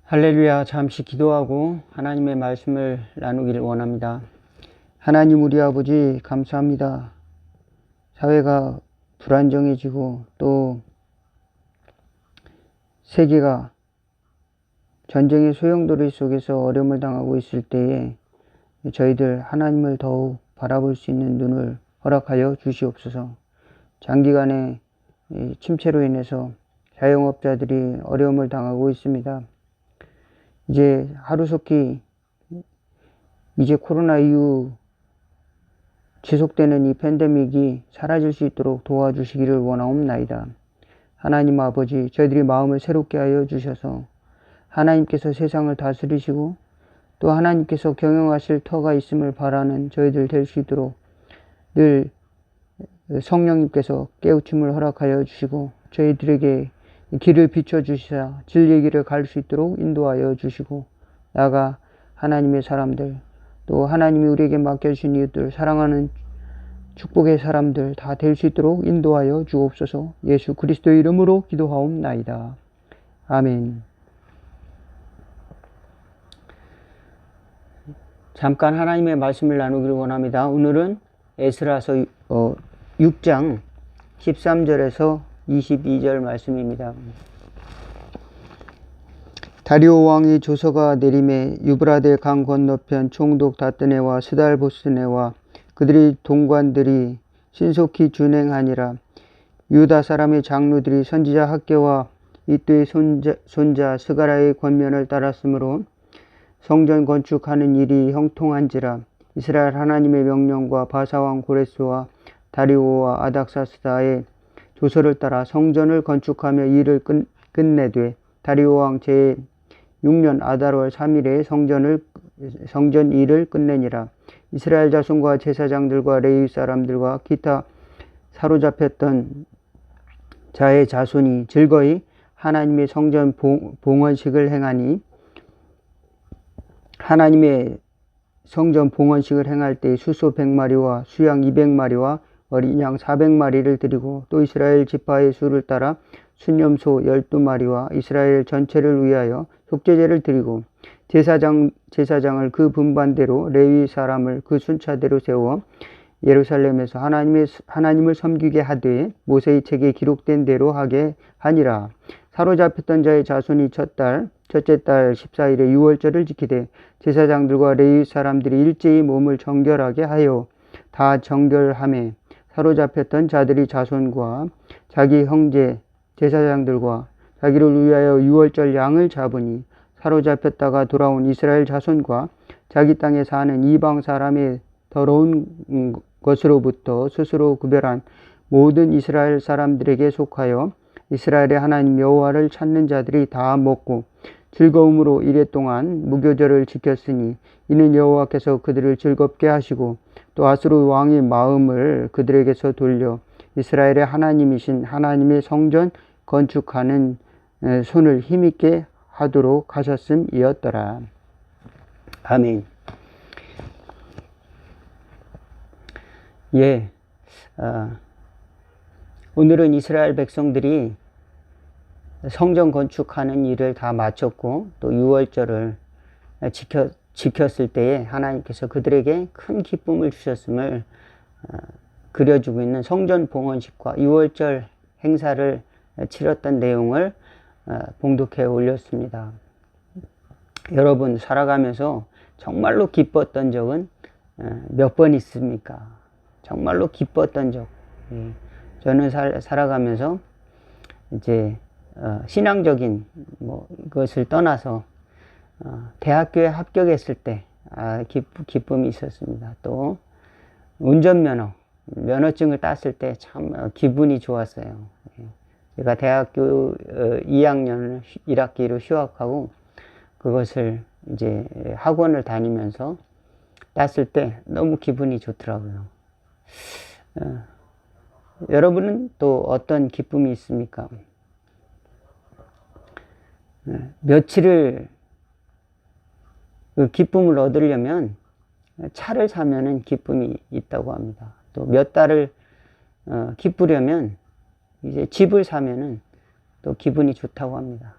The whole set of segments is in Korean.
할렐루야. 잠시 기도하고 하나님의 말씀을 나누기를 원합니다. 하나님 우리 아버지 감사합니다. 사회가 불안정해지고 또 세계가 전쟁의 소용돌이 속에서 어려움을 당하고 있을 때에 저희들 하나님을 더욱 바라볼 수 있는 눈을 허락하여 주시옵소서. 장기간의 침체로 인해서 자영업자들이 어려움을 당하고 있습니다. 이제 하루속히 이제 코로나 이후 지속되는 이 팬데믹이 사라질 수 있도록 도와주시기를 원하옵나이다. 하나님 아버지, 저희들이 마음을 새롭게 하여 주셔서 하나님께서 세상을 다스리시고 또 하나님께서 경영하실 터가 있음을 바라는 저희들 될 수 있도록 늘 성령님께서 깨우침을 허락하여 주시고 저희들에게 길을 비춰주시사 진리의 길을 갈 수 있도록 인도하여 주시고 나아가 하나님의 사람들 또 하나님이 우리에게 맡겨주신 이웃들 사랑하는 축복의 사람들 다 될 수 있도록 인도하여 주옵소서. 예수 그리스도의 이름으로 기도하옵나이다. 아멘. 잠깐 하나님의 말씀을 나누기를 원합니다. 오늘은 에스라서 6장 13절에서 22절 말씀입니다. 다리오 왕이 조서가 내림에 유브라데 강 건너편 총독 다뜨네와 스달보스네와 그들의 동관들이 신속히 준행하니라. 유다 사람의 장로들이 선지자 학개와 이또의 손자 스가라의 권면을 따랐으므로 성전 건축하는 일이 형통한지라. 이스라엘 하나님의 명령과 바사왕 고레스와 다리오와 아닥사스다의 조서를 따라 성전을 건축하며 일을 끝내되 다리오 왕 제6년 아달월 3일에 성전 일을 끝내니라. 이스라엘 자손과 제사장들과 레위 사람들과 기타 사로잡혔던 자의 자손이 즐거이 하나님의 성전 봉헌식을 행하니 하나님의 성전 봉헌식을 행할 때 수소 100마리와 수양 200마리와 어린 양 400마리를 드리고 또 이스라엘 지파의 수를 따라 순염소 12마리와 이스라엘 전체를 위하여 속죄제를 드리고 제사장을 그 분반대로 레위 사람을 그 순차대로 세워 예루살렘에서 하나님을 섬기게 하되 모세의 책에 기록된 대로 하게 하니라. 사로잡혔던 자의 자손이 첫째 달 14일에 유월절을 지키되 제사장들과 레위 사람들이 일제히 몸을 정결하게 하여 다 정결하매 사로잡혔던 자들이 자손과 자기 형제 제사장들과 자기를 위하여 유월절 양을 잡으니 사로잡혔다가 돌아온 이스라엘 자손과 자기 땅에 사는 이방 사람의 더러운 것으로부터 스스로 구별한 모든 이스라엘 사람들에게 속하여 이스라엘의 하나님 여호와를 찾는 자들이 다 먹고 즐거움으로 이랫동안 무교절을 지켰으니 이는 여호와께서 그들을 즐겁게 하시고 또 아수르 왕의 마음을 그들에게서 돌려 이스라엘의 하나님이신 하나님의 성전 건축하는 손을 힘있게 하도록 하셨음이었더라. 아멘. 오늘은 이스라엘 백성들이 성전 건축하는 일을 다 마쳤고 또 유월절을 지켰을 때에 하나님께서 그들에게 큰 기쁨을 주셨음을 그려주고 있는 성전 봉헌식과 유월절 행사를 치렀던 내용을 봉독해 올렸습니다. 여러분 살아가면서 정말로 기뻤던 적은 몇 번 있습니까? 정말로 기뻤던 적. 저는 살아가면서 이제 신앙적인 것을 떠나서 대학교에 합격했을 때 기쁨이 있었습니다. 또 면허증을 땄을 때 참 기분이 좋았어요. 제가 대학교 2학년을 1학기로 휴학하고 그것을 이제 학원을 다니면서 땄을 때 너무 기분이 좋더라고요. 여러분은 또 어떤 기쁨이 있습니까? 며칠을 그 기쁨을 얻으려면 차를 사면은 기쁨이 있다고 합니다. 또 몇 달을 기쁘려면 이제 집을 사면은 또 기분이 좋다고 합니다.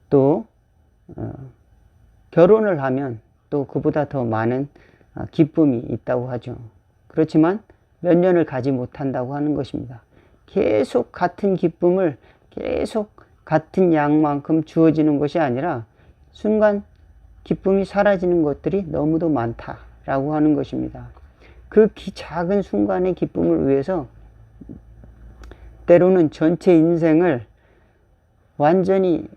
또 결혼을 하면 또 그보다 더 많은 기쁨이 있다고 하죠. 그렇지만 몇 년을 가지 못한다고 하는 것입니다. 계속 같은 기쁨을 계속 같은 양만큼 주어지는 것이 아니라 순간 기쁨이 사라지는 것들이 너무도 많다라고 하는 것입니다. 그 작은 순간의 기쁨을 위해서 때로는 전체 인생을 완전히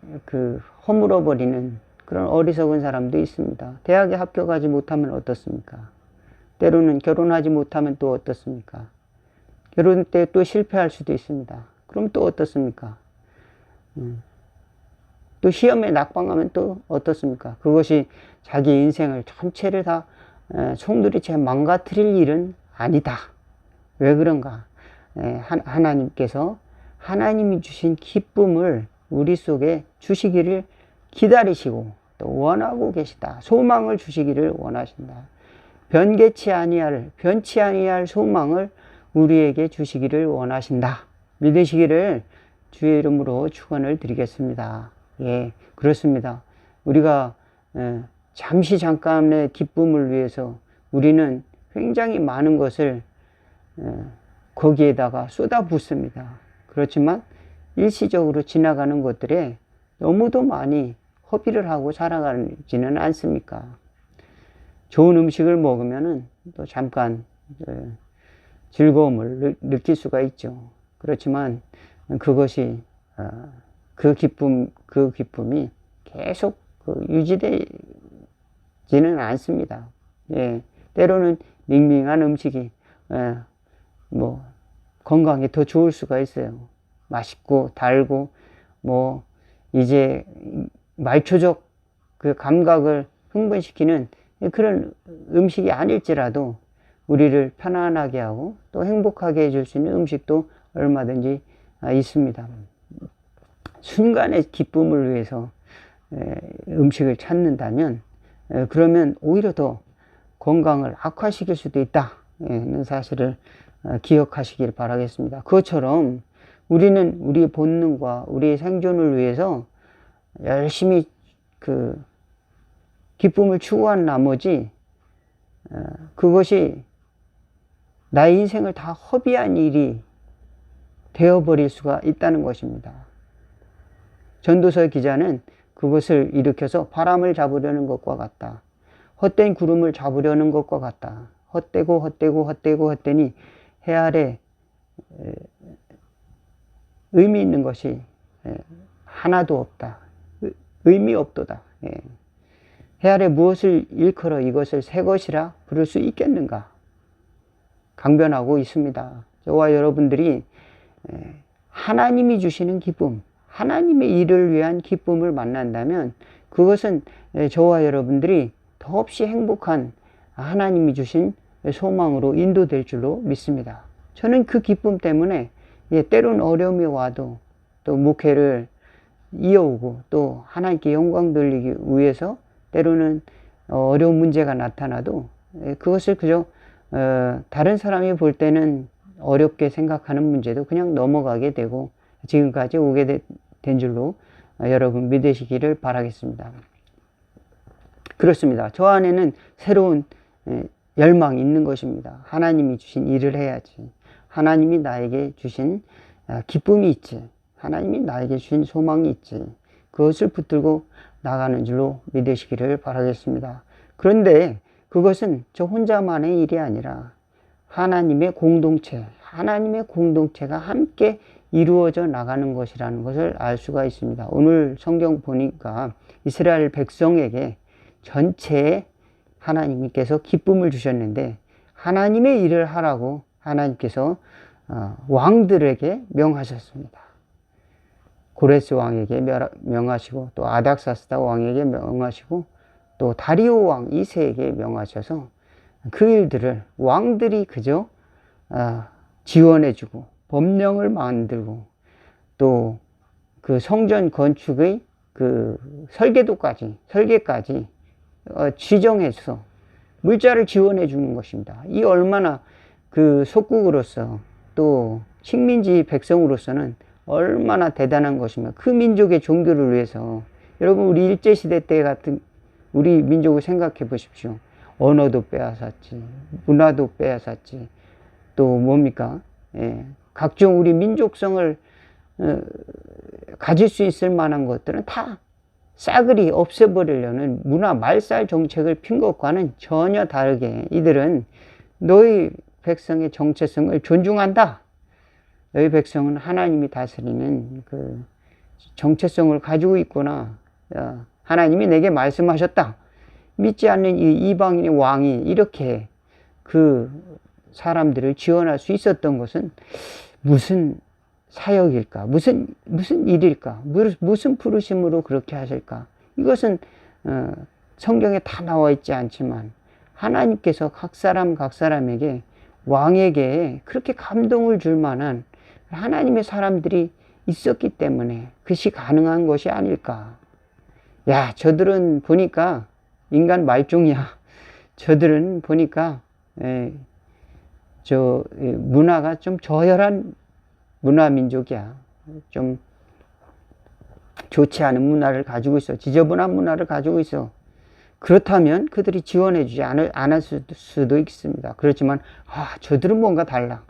허물어 버리는 그런 어리석은 사람도 있습니다. 대학에 합격하지 못하면 어떻습니까? 때로는 결혼하지 못하면 또 어떻습니까? 결혼 때 또 실패할 수도 있습니다. 그럼 또 어떻습니까? 또 시험에 낙방하면 또 어떻습니까? 그것이 자기 인생을 전체를 다 송두리째 망가뜨릴 일은 아니다. 왜 그런가? 하나님께서 하나님이 주신 기쁨을 우리 속에 주시기를 기다리시고 또 원하고 계시다. 소망을 주시기를 원하신다. 변치 아니할 소망을 우리에게 주시기를 원하신다. 믿으시기를 주의 이름으로 축원을 드리겠습니다. 예, 그렇습니다. 우리가 잠깐의 기쁨을 위해서 우리는 굉장히 많은 것을 거기에다가 쏟아붓습니다. 그렇지만 일시적으로 지나가는 것들에 너무도 많이 허비를 하고 살아가지는 않습니까? 좋은 음식을 먹으면은 또 잠깐 즐거움을 느낄 수가 있죠. 그렇지만 그것이 그 기쁨이 계속 유지되지는 않습니다. 예, 때로는 밍밍한 음식이 건강에 더 좋을 수가 있어요. 맛있고 달고 이제 말초적 그 감각을 흥분시키는 그런 음식이 아닐지라도 우리를 편안하게 하고 또 행복하게 해줄 수 있는 음식도 얼마든지 있습니다. 순간의 기쁨을 위해서 음식을 찾는다면 그러면 오히려 더 건강을 악화시킬 수도 있다는 사실을 기억하시길 바라겠습니다. 그것처럼 우리는 우리의 본능과 우리의 생존을 위해서 열심히 기쁨을 추구한 나머지 그것이 나의 인생을 다 허비한 일이 되어버릴 수가 있다는 것입니다. 전도서 기자는 그것을 일으켜서 바람을 잡으려는 것과 같다. 헛된 구름을 잡으려는 것과 같다. 헛되니 해 아래 의미 있는 것이 하나도 없다. 의미 없도다. 해 아래 무엇을 일컬어 이것을 새 것이라 부를 수 있겠는가? 강변하고 있습니다. 저와 여러분들이 하나님이 주시는 기쁨, 하나님의 일을 위한 기쁨을 만난다면 그것은 저와 여러분들이 더없이 행복한 하나님이 주신 소망으로 인도될 줄로 믿습니다. 저는 그 기쁨 때문에 때론 어려움이 와도 또 목회를 이어오고 또 하나님께 영광 돌리기 위해서 때로는 어려운 문제가 나타나도 그것을 그저 다른 사람이 볼 때는 어렵게 생각하는 문제도 그냥 넘어가게 되고 지금까지 오게 된 줄로 여러분 믿으시기를 바라겠습니다. 그렇습니다. 저 안에는 새로운 열망이 있는 것입니다. 하나님이 주신 일을 해야지. 하나님이 나에게 주신 기쁨이 있지. 하나님이 나에게 주신 소망이 있지. 그것을 붙들고 나가는 줄로 믿으시기를 바라겠습니다. 그런데 그것은 저 혼자만의 일이 아니라 하나님의 공동체가 함께 이루어져 나가는 것이라는 것을 알 수가 있습니다. 오늘 성경 보니까 이스라엘 백성에게 전체에 하나님께서 기쁨을 주셨는데 하나님의 일을 하라고 하나님께서 왕들에게 명하셨습니다. 고레스 왕에게 명하시고 또 아닥사스다 왕에게 명하시고 또 다리오 왕 2세에게 명하셔서 그 일들을 왕들이 그저 지원해주고 법령을 만들고 또 그 성전 건축의 그 설계까지 지정해서 물자를 지원해 주는 것입니다. 이 얼마나 그 속국으로서 또 식민지 백성으로서는 얼마나 대단한 것이며 그 민족의 종교를 위해서 여러분, 우리 일제시대 때 같은 우리 민족을 생각해 보십시오. 언어도 빼앗았지, 문화도 빼앗았지, 또 뭡니까? 예, 각종 우리 민족성을 가질 수 있을 만한 것들은 다 싸그리 없애버리려는 문화 말살 정책을 핀 것과는 전혀 다르게 이들은 너희 백성의 정체성을 존중한다. 너희 백성은 하나님이 다스리는 그 정체성을 가지고 있구나. 하나님이 내게 말씀하셨다. 믿지 않는 이 이방인의 왕이 이렇게 그 사람들을 지원할 수 있었던 것은 무슨 사역일까? 무슨 일일까? 무슨 부르심으로 그렇게 하실까? 이것은 성경에 다 나와 있지 않지만 하나님께서 각 사람에게 왕에게 그렇게 감동을 줄 만한 하나님의 사람들이 있었기 때문에 그것이 가능한 것이 아닐까. 야, 저들은 보니까 인간 말종이야. 저들은 보니까 문화가 좀 저열한 문화 민족이야. 좀 좋지 않은 문화를 가지고 있어. 지저분한 문화를 가지고 있어. 그렇다면 그들이 지원해 주지 않을 수도 있습니다. 그렇지만 저들은 뭔가 달라.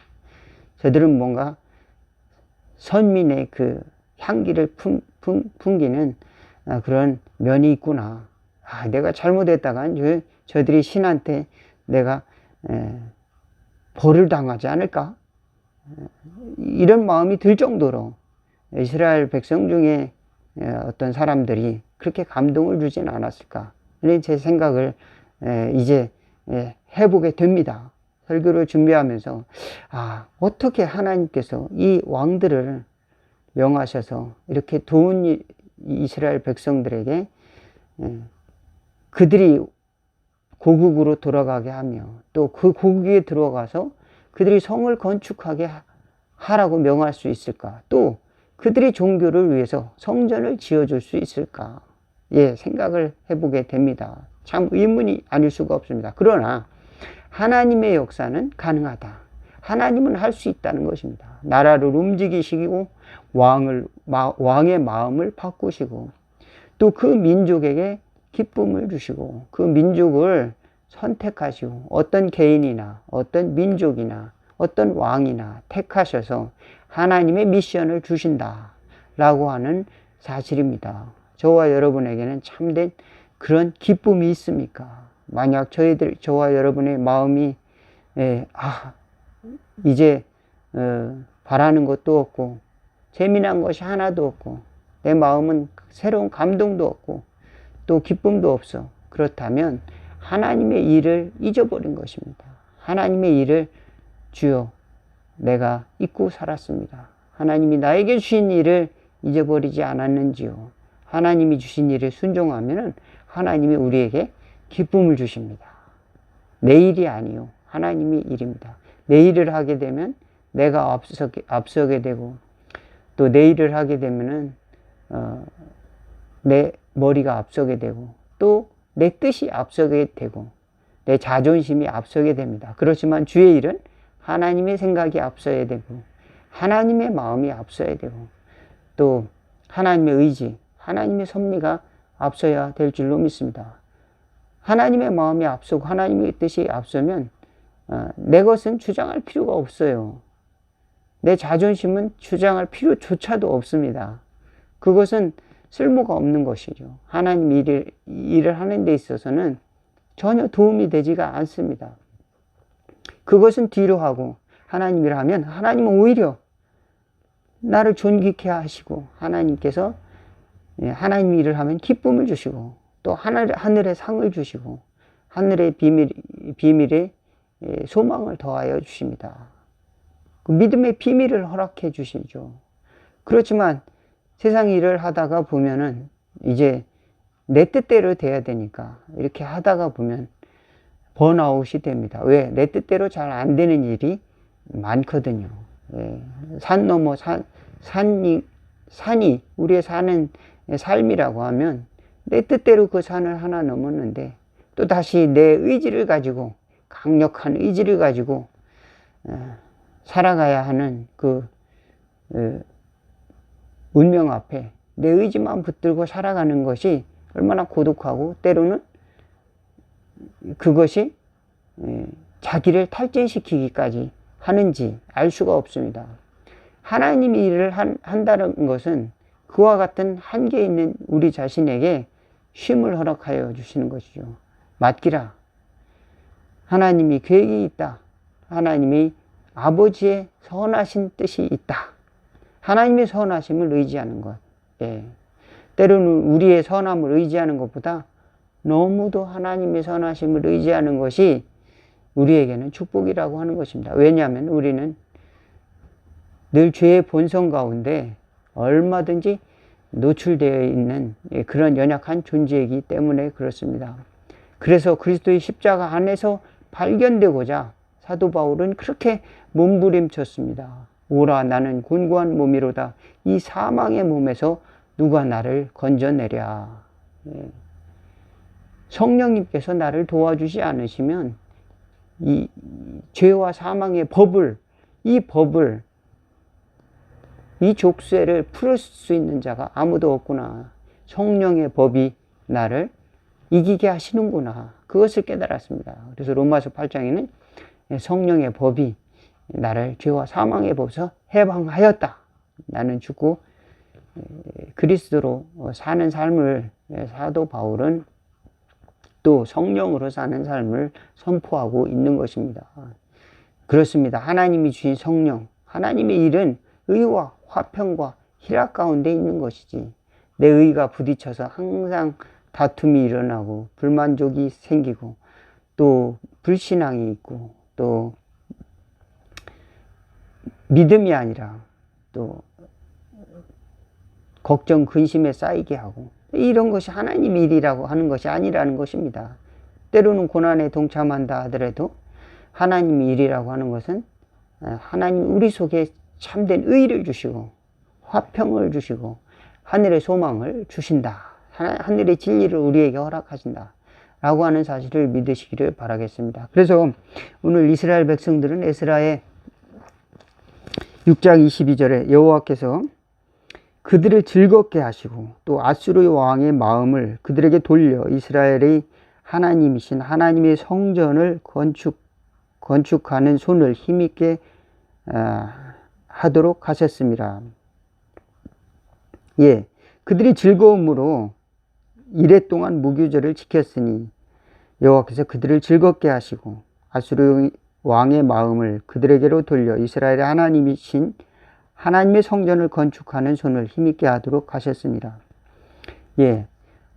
저들은 뭔가 선민의 그 향기를 풍기는 그런 면이 있구나. 내가 잘못했다간 저들이 신한테 내가 벌을 당하지 않을까? 이런 마음이 들 정도로 이스라엘 백성 중에 어떤 사람들이 그렇게 감동을 주진 않았을까? 제 생각을 이제 해보게 됩니다. 설교를 준비하면서 어떻게 하나님께서 이 왕들을 명하셔서 이렇게 도운 이스라엘 백성들에게 그들이 고국으로 돌아가게 하며 또 그 고국에 들어가서 그들이 성을 건축하게 하라고 명할 수 있을까? 또 그들이 종교를 위해서 성전을 지어줄 수 있을까? 생각을 해보게 됩니다. 참 의문이 아닐 수가 없습니다. 그러나 하나님의 역사는 가능하다. 하나님은 할 수 있다는 것입니다. 나라를 움직이시고 왕의 마음을 바꾸시고 또 그 민족에게 기쁨을 주시고 그 민족을 선택하시고 어떤 개인이나 어떤 민족이나 어떤 왕이나 택하셔서 하나님의 미션을 주신다라고 하는 사실입니다. 저와 여러분에게는 참된 그런 기쁨이 있습니까? 만약 저와 여러분의 마음이 이제 바라는 것도 없고 재미난 것이 하나도 없고 내 마음은 새로운 감동도 없고 또 기쁨도 없어. 그렇다면 하나님의 일을 잊어버린 것입니다. 하나님의 일을 주여 내가 잊고 살았습니다. 하나님이 나에게 주신 일을 잊어버리지 않았는지요. 하나님이 주신 일에 순종하면 하나님이 우리에게 기쁨을 주십니다. 내 일이 아니요. 하나님의 일입니다. 내 일을 하게 되면 내가 앞서게 되고 또 내 일을 하게 되면은 내 머리가 앞서게 되고 또 내 뜻이 앞서게 되고 내 자존심이 앞서게 됩니다. 그렇지만 주의 일은 하나님의 생각이 앞서야 되고 하나님의 마음이 앞서야 되고 또 하나님의 의지, 하나님의 섭리가 앞서야 될 줄로 믿습니다. 하나님의 마음이 앞서고 하나님의 뜻이 앞서면 내 것은 주장할 필요가 없어요. 내 자존심은 주장할 필요조차도 없습니다. 그것은 쓸모가 없는 것이죠. 하나님 일을 하는 데 있어서는 전혀 도움이 되지가 않습니다. 그것은 뒤로 하고 하나님 일을 하면 하나님은 오히려 나를 존귀케 하시고 하나님께서 하나님 일을 하면 기쁨을 주시고 또 하늘의 상을 주시고 하늘의 비밀에 소망을 더하여 주십니다. 그 믿음의 비밀을 허락해 주시죠. 그렇지만 세상 일을 하다가 보면은 이제 내 뜻대로 돼야 되니까 이렇게 하다가 보면 번아웃이 됩니다. 왜? 내 뜻대로 잘 안 되는 일이 많거든요. 산 넘어 산이 우리의 사는 삶이라고 하면 내 뜻대로 그 산을 하나 넘었는데 또 다시 내 의지를 가지고 강력한 의지를 가지고 살아가야 하는 그 운명 앞에 내 의지만 붙들고 살아가는 것이 얼마나 고독하고 때로는 그것이 자기를 탈진시키기까지 하는지 알 수가 없습니다. 하나님이 일을 한다는 것은 그와 같은 한계 있는 우리 자신에게 쉼을 허락하여 주시는 것이죠. 맡기라. 하나님이 계획이 있다. 하나님이 아버지의 선하신 뜻이 있다. 하나님의 선하심을 의지하는 것. 예. 때로는 우리의 선함을 의지하는 것보다 너무도 하나님의 선하심을 의지하는 것이 우리에게는 축복이라고 하는 것입니다. 왜냐하면 우리는 늘 죄의 본성 가운데 얼마든지 노출되어 있는 그런 연약한 존재이기 때문에 그렇습니다. 그래서 그리스도의 십자가 안에서 발견되고자 사도 바울은 그렇게 몸부림쳤습니다. 오라 나는 곤고한 몸이로다. 이 사망의 몸에서 누가 나를 건져내랴. 성령님께서 나를 도와주지 않으시면 이 죄와 사망의 법을, 이 족쇄를 풀을 수 있는 자가 아무도 없구나. 성령의 법이 나를 이기게 하시는구나. 그것을 깨달았습니다. 그래서 로마서 8장에는 성령의 법이 나를 죄와 사망의 법에서 해방하였다. 나는 죽고 그리스도로 사는 삶을 사도 바울은 또 성령으로 사는 삶을 선포하고 있는 것입니다. 그렇습니다. 하나님이 주신 성령, 하나님의 일은 의와 화평과 희락 가운데 있는 것이지, 내 의가 부딪혀서 항상 다툼이 일어나고 불만족이 생기고 또 불신앙이 있고 또 믿음이 아니라 또 걱정 근심에 쌓이게 하고, 이런 것이 하나님의 일이라고 하는 것이 아니라는 것입니다. 때로는 고난에 동참한다 하더라도 하나님의 일이라고 하는 것은 하나님 우리 속에 참된 의를 주시고 화평을 주시고 하늘의 소망을 주신다. 하늘의 진리를 우리에게 허락하신다 라고 하는 사실을 믿으시기를 바라겠습니다. 그래서 오늘 이스라엘 백성들은 에스라의 6장 22절에 여호와께서 그들을 즐겁게 하시고 또 아수르 왕의 마음을 그들에게 돌려 이스라엘의 하나님이신 하나님의 성전을 건축하는 손을 힘있게 하도록 하셨습니다. 예, 그들이 즐거움으로 이랫동안 무교절을 지켰으니 여호와께서 그들을 즐겁게 하시고 아수르 왕의 마음을 그들에게로 돌려 이스라엘의 하나님이신 하나님의 성전을 건축하는 손을 힘있게 하도록 하셨습니다. 예,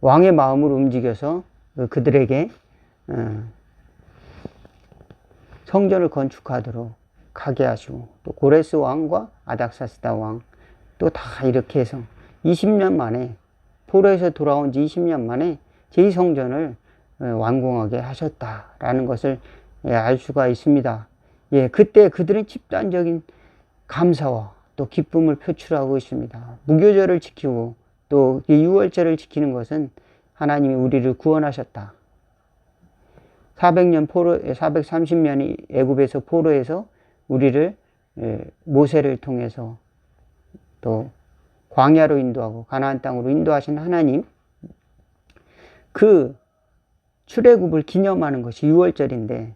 왕의 마음을 움직여서 그들에게 성전을 건축하도록 하게 하시고, 또 고레스 왕과 아닥사스다 왕 또 다 이렇게 해서 20년 만에, 포로에서 돌아온 지 20년 만에 제2성전을 완공하게 하셨다라는 것을 알 수가 있습니다. 예, 그때 그들은 집단적인 감사와 또 기쁨을 표출하고 있습니다. 무교절을 지키고 또 유월절을 지키는 것은 하나님이 우리를 구원하셨다. 430년이 애굽에서 포로에서 우리를 모세를 통해서 또 광야로 인도하고 가나안 땅으로 인도하신 하나님, 그 출애굽을 기념하는 것이 유월절인데,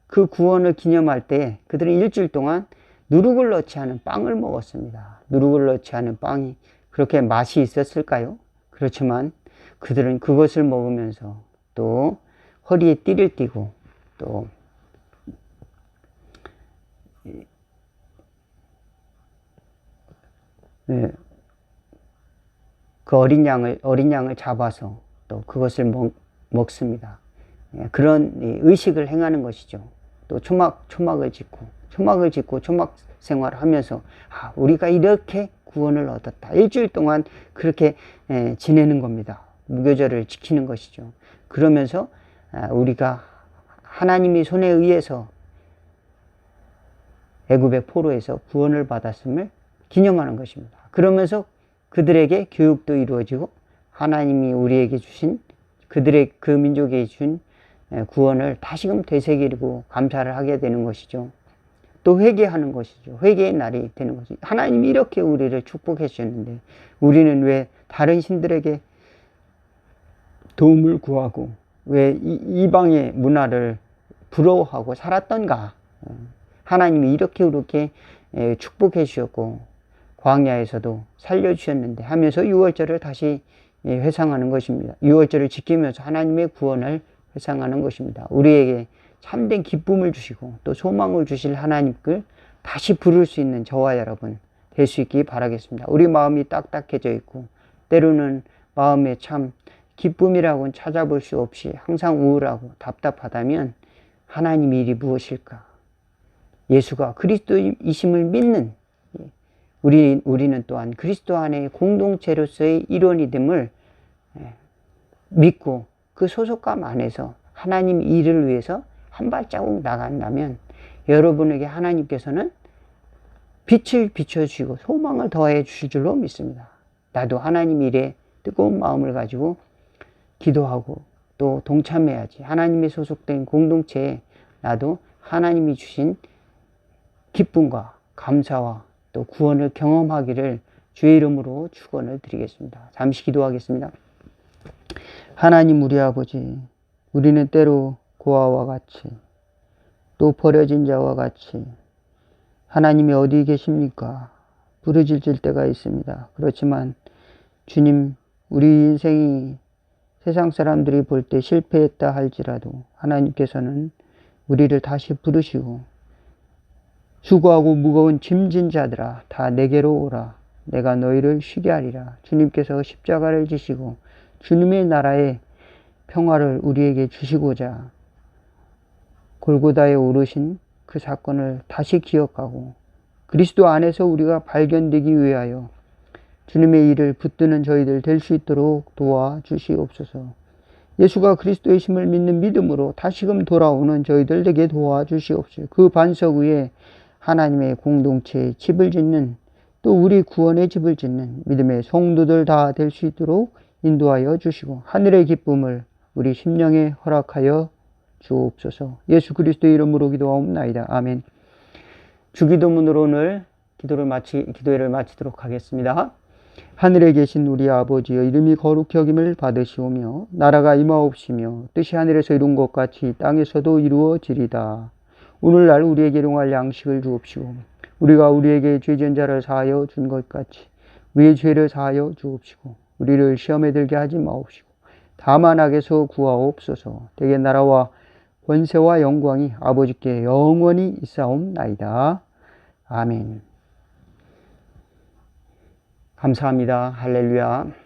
그 구원을 기념할 때 그들은 일주일 동안 누룩을 넣지 않은 빵을 먹었습니다. 누룩을 넣지 않은 빵이 그렇게 맛이 있었을까요? 그렇지만 그들은 그것을 먹으면서 또 허리에 띠를 띠고 또 그 어린 양을 잡아서 또 그것을 먹습니다. 그런 의식을 행하는 것이죠. 또 초막을 짓고 초막 생활을 하면서 우리가 이렇게 구원을 얻었다. 일주일 동안 그렇게 지내는 겁니다. 무교절을 지키는 것이죠. 그러면서 우리가 하나님의 손에 의해서 애굽의 포로에서 구원을 받았음을 기념하는 것입니다. 그러면서 그들에게 교육도 이루어지고 하나님이 우리에게 주신, 그 민족에게 준 구원을 다시금 되새기고 감사를 하게 되는 것이죠. 또 회개하는 것이죠. 회개의 날이 되는 거죠. 하나님이 이렇게 우리를 축복해 주셨는데 우리는 왜 다른 신들에게 도움을 구하고 왜 이방의 문화를 부러워하고 살았던가. 하나님이 이렇게 축복해 주셨고 광야에서도 살려주셨는데 하면서 유월절을 다시 회상하는 것입니다. 유월절을 지키면서 하나님의 구원을 회상하는 것입니다. 우리에게 참된 기쁨을 주시고 또 소망을 주실 하나님을 다시 부를 수 있는 저와 여러분 될 수 있기 바라겠습니다. 우리 마음이 딱딱해져 있고 때로는 마음에 참 기쁨이라고는 찾아볼 수 없이 항상 우울하고 답답하다면 하나님의 일이 무엇일까? 예수가 그리스도이심을 믿는 우리는 또한 그리스도 안의 공동체로서의 일원이 됨을 믿고 그 소속감 안에서 하나님 일을 위해서 한 발자국 나간다면 여러분에게 하나님께서는 빛을 비춰주시고 소망을 더해 주실 줄로 믿습니다. 나도 하나님 일에 뜨거운 마음을 가지고 기도하고 또 동참해야지. 하나님의 소속된 공동체에 나도 하나님이 주신 기쁨과 감사와 또 구원을 경험하기를 주의 이름으로 축원을 드리겠습니다. 잠시 기도하겠습니다. 하나님 우리 아버지, 우리는 때로 고아와 같이 또 버려진 자와 같이 하나님이 어디 계십니까? 부르짖을 때가 있습니다. 그렇지만 주님, 우리 인생이 세상 사람들이 볼 때 실패했다 할지라도 하나님께서는 우리를 다시 부르시고 수고하고 무거운 짐진 자들아 다 내게로 오라. 내가 너희를 쉬게 하리라. 주님께서 십자가를 지시고 주님의 나라의 평화를 우리에게 주시고자 골고다에 오르신 그 사건을 다시 기억하고 그리스도 안에서 우리가 발견되기 위하여 주님의 일을 붙드는 저희들 될 수 있도록 도와주시옵소서. 예수가 그리스도의 심을 믿는 믿음으로 다시금 돌아오는 저희들 되게 도와주시옵소서. 그 반석 위에 하나님의 공동체에 집을 짓는 또 우리 구원의 집을 짓는 믿음의 성도들 다 될 수 있도록 인도하여 주시고 하늘의 기쁨을 우리 심령에 허락하여 주옵소서. 예수 그리스도의 이름으로 기도하옵나이다. 아멘. 주기도문으로 오늘 기도회를 마치도록 하겠습니다. 하늘에 계신 우리 아버지여 이름이 거룩히 여김을 받으시오며 나라가 임하옵시며 뜻이 하늘에서 이룬 것 같이 땅에서도 이루어지리다. 오늘날 우리에게 일용할 양식을 주옵시고 우리가 우리에게 죄지은 자를 사하여 준 것 같이 우리의 죄를 사하여 주옵시고 우리를 시험에 들게 하지 마옵시고 다만 악에서 구하옵소서. 대개 나라와 권세와 영광이 아버지께 영원히 있사옵나이다. 아멘. 감사합니다. 할렐루야.